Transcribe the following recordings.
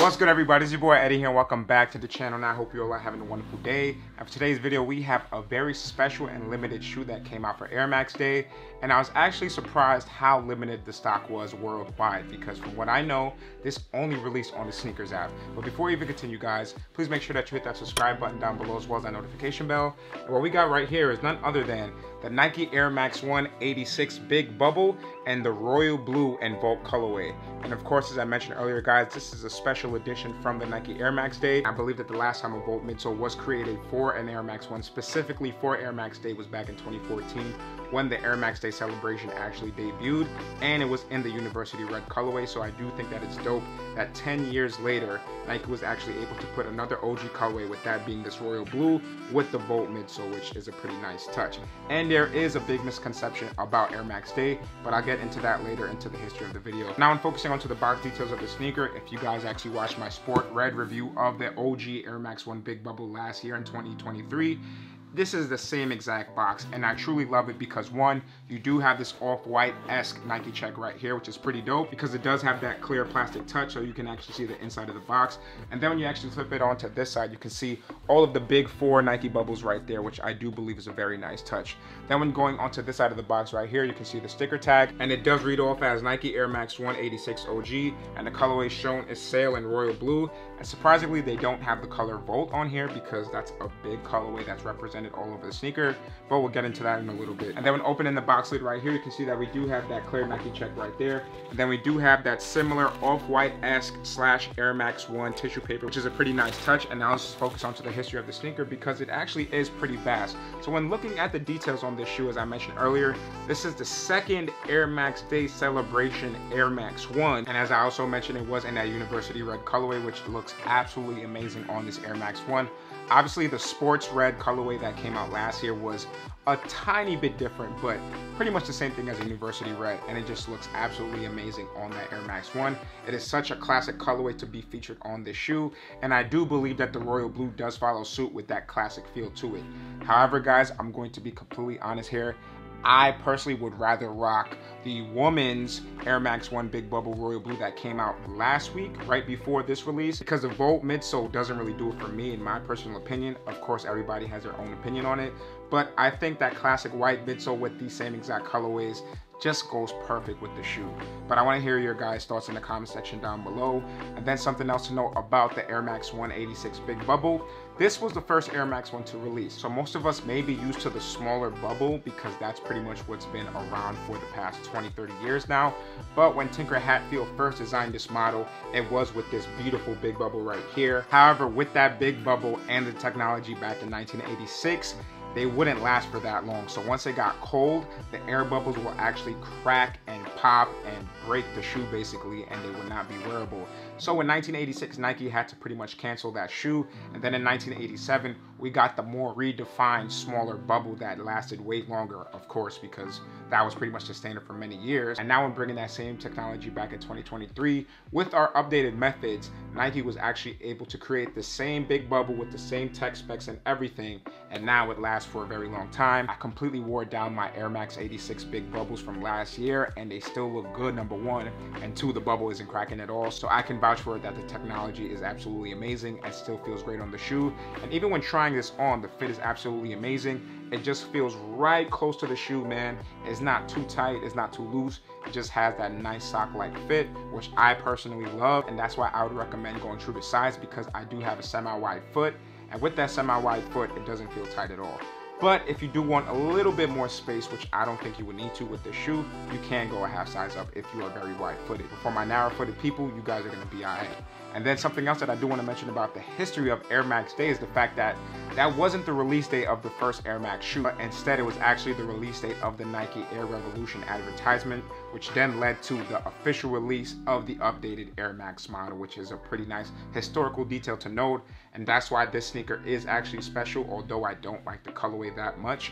What's good, everybody? It's your boy Eddie here, and welcome back to the channel. And I hope you all are having a wonderful day. And for today's video, we have a very special and limited shoe that came out for Air Max Day, and I was actually surprised how limited the stock was worldwide, because from what I know, this only released on the Sneakers app. But before we even continue, guys, please make sure that you hit that subscribe button down below as well as that notification bell. And what we got right here is none other than the Nike Air Max 1 86 Big Bubble and the Royal Blue and Volt colorway. And of course, as I mentioned earlier, guys, this is a special edition from the Nike Air Max Day. I believe that the last time a Volt midsole was created for an Air Max 1 specifically for Air Max Day was back in 2014 when the Air Max Day celebration actually debuted, and it was in the University Red colorway. So I do think that it's dope that 10 years later Nike was actually able to put another OG colorway, with that being this Royal Blue with the Volt midsole, which is a pretty nice touch. And there is a big misconception about Air Max Day, but I'll get into that later into the history of the video. Now I'm focusing onto the box details of the sneaker. If you guys actually watched my Sport Red review of the OG Air Max 1 Big Bubble last year in 2023, this is the same exact box, and I truly love it because, one, you do have this off-white-esque Nike check right here, which is pretty dope because it does have that clear plastic touch, so you can actually see the inside of the box. And then when you actually flip it onto this side, you can see all of the big four Nike bubbles right there, which I do believe is a very nice touch. Then when going onto this side of the box right here, you can see the sticker tag, and it does read off as Nike Air Max 1 86 OG, and the colorway shown is Sail and Royal Blue. And surprisingly, they don't have the color Volt on here because that's a big colorway that's represented all over the sneaker, but we'll get into that in a little bit. And then when opening the box lid right here, you can see that we do have that clear Nike check right there, and then we do have that similar off-white-esque / Air Max 1 tissue paper, which is a pretty nice touch. And now let's focus onto the history of the sneaker because it actually is pretty vast. So when looking at the details on this shoe, as I mentioned earlier, this is the second Air Max Day celebration Air Max 1, and as I also mentioned, it was in that University Red colorway, which looks absolutely amazing on this Air Max 1. Obviously, the Sports Red colorway that came out last year was a tiny bit different, but pretty much the same thing as a University Red, and it just looks absolutely amazing on that Air Max 1. It is such a classic colorway to be featured on this shoe, and I do believe that the Royal Blue does follow suit with that classic feel to it. However, guys, I'm going to be completely honest here. I personally would rather rock the woman's Air Max 1 Big Bubble Royal Blue that came out last week, right before this release, because the Volt midsole doesn't really do it for me, in my personal opinion. Of course, everybody has their own opinion on it, but I think that classic white midsole with these same exact colorways just goes perfect with the shoe. But I want to hear your guys' thoughts in the comment section down below. And then something else to know about the Air Max 1 86 Big Bubble. This was the first Air Max 1 to release, so most of us may be used to the smaller bubble because that's pretty much what's been around for the past 20-30 years now. But when Tinker Hatfield first designed this model, it was with this beautiful big bubble right here. However, with that big bubble and the technology back in 1986, they wouldn't last for that long. So once it got cold, the air bubbles will actually crack and pop and break the shoe basically, and they would not be wearable. So in 1986, Nike had to pretty much cancel that shoe. And then in 1987, we got the more redefined smaller bubble that lasted way longer, of course, because that was pretty much the standard for many years. And now when bringing that same technology back in 2023, with our updated methods, Nike was actually able to create the same big bubble with the same tech specs and everything. And now it lasts for a very long time. I completely wore down my Air Max 86 Big Bubbles from last year, and they still look good, number one, and two, the bubble isn't cracking at all. So I can vouch for it that the technology is absolutely amazing and still feels great on the shoe. And even when trying this on, the fit is absolutely amazing. It just feels right close to the shoe, man. It's not too tight, it's not too loose. It just has that nice sock-like fit, which I personally love, and that's why I would recommend going true to size, because I do have a semi-wide foot, and with that semi-wide foot, it doesn't feel tight at all. But if you do want a little bit more space, which I don't think you would need to with this shoe, you can go a half size up if you are very wide-footed. But for my narrow-footed people, you guys are going to be alright. And then something else that I do want to mention about the history of Air Max Day is the fact that that wasn't the release date of the first Air Max shoe, but instead it was actually the release date of the Nike Air Revolution advertisement, which then led to the official release of the updated Air Max model, which is a pretty nice historical detail to note. And that's why this sneaker is actually special, although I don't like the colorway that much.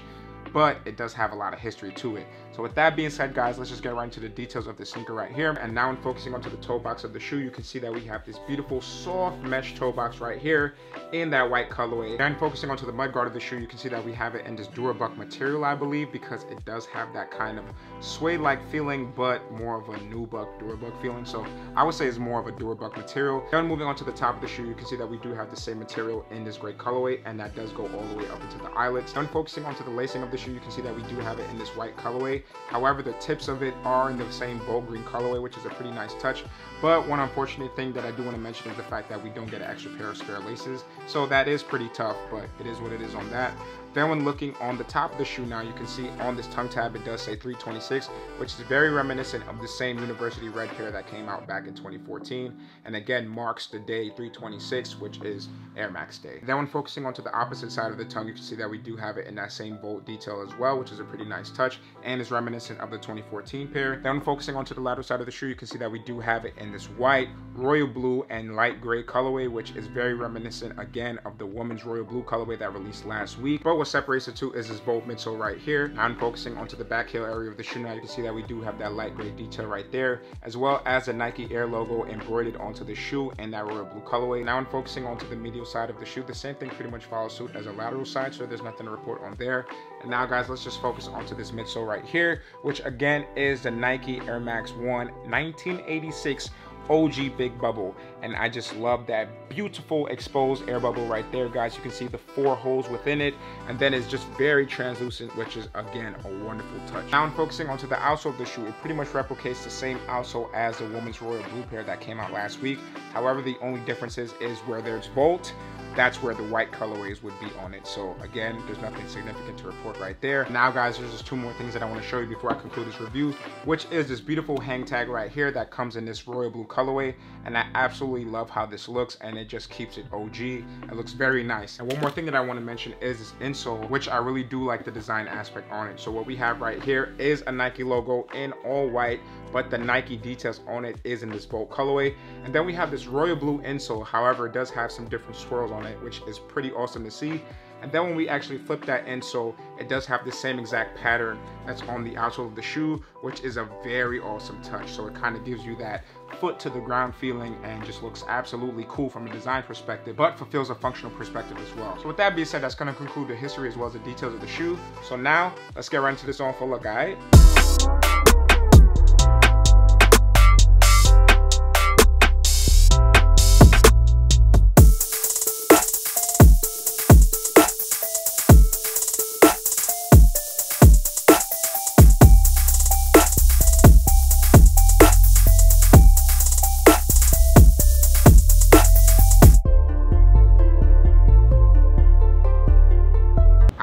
but it does have a lot of history to it. So with that being said, guys, let's just get right into the details of the sneaker right here. And now in focusing onto the toe box of the shoe, you can see that we have this beautiful soft mesh toe box right here in that white colorway. And focusing onto the mudguard of the shoe, you can see that we have it in this Durabuck material, I believe, because it does have that kind of suede-like feeling, but more of a nubuck Durabuck feeling. So I would say it's more of a Durabuck material. Then moving on to the top of the shoe, you can see that we do have the same material in this gray colorway, and that does go all the way up into the eyelets. Then focusing onto the lacing of the shoe, you can see that we do have it in this white colorway. However, the tips of it are in the same bolt green colorway, which is a pretty nice touch. But one unfortunate thing that I do want to mention is the fact that we don't get an extra pair of spare laces. So that is pretty tough, but it is what it is on that. Then when looking on the top of the shoe now, you can see on this tongue tab, it does say 326, which is very reminiscent of the same University red pair that came out back in 2014. And again, marks the day 326, which is Air Max Day. Then when focusing onto the opposite side of the tongue, you can see that we do have it in that same bolt detail as well, which is a pretty nice touch and is reminiscent of the 2014 pair. Then when focusing onto the lateral side of the shoe, you can see that we do have it in this white, royal blue, and light gray colorway, which is very reminiscent again of the woman's royal blue colorway that released last week. But what separates the two is this bolt midsole right here. Now I'm focusing onto the back heel area of the shoe now, you can see that we do have that light gray detail right there, as well as the Nike Air logo embroidered onto the shoe in that royal blue colorway. Now I'm focusing onto the medial side of the shoe. The same thing pretty much follows suit as a lateral side, so there's nothing to report on there. And now guys, let's just focus onto this midsole right here, which again is the Nike Air Max 1 1986 OG Big Bubble. And I just love that beautiful exposed air bubble right there, guys. You can see the 4 holes within it, and then it's just very translucent, which is again a wonderful touch. Now I'm focusing onto the outsole of the shoe. It pretty much replicates the same outsole as the woman's royal blue pair that came out last week. However, the only difference is where there's bolt, that's where the white colorways would be on it. So again, there's nothing significant to report right there. Now guys, there's just 2 more things that I want to show you before I conclude this review, which is this beautiful hang tag right here that comes in this royal blue colorway. And I absolutely love how this looks, and it just keeps it OG. It looks very nice. And one more thing that I want to mention is this insole, which I really do like the design aspect on it. So what we have right here is a Nike logo in all white, but the Nike details on it is in this bold colorway. And then we have this royal blue insole. However, it does have some different swirls on it, which is pretty awesome to see. And then when we actually flip that insole, it does have the same exact pattern that's on the outsole of the shoe, which is a very awesome touch. So it kind of gives you that foot to the ground feeling and just looks absolutely cool from a design perspective, but fulfills a functional perspective as well. So with that being said, that's going to conclude the history as well as the details of the shoe. So now let's get right into this on full look, all right?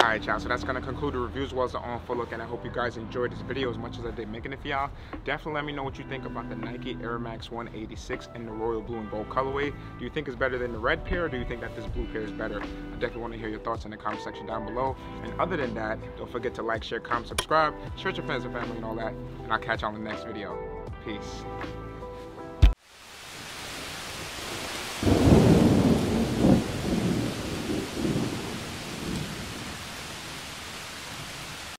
Alright y'all, so that's going to conclude the review as well as the on full look, and I hope you guys enjoyed this video as much as I did making it for y'all. Definitely let me know what you think about the Nike Air Max 186 in the royal blue and gold colorway. Do you think it's better than the red pair, or do you think that this blue pair is better? I definitely want to hear your thoughts in the comment section down below. And other than that, don't forget to like, share, comment, subscribe, share with your friends and family and all that, and I'll catch y'all in the next video. Peace.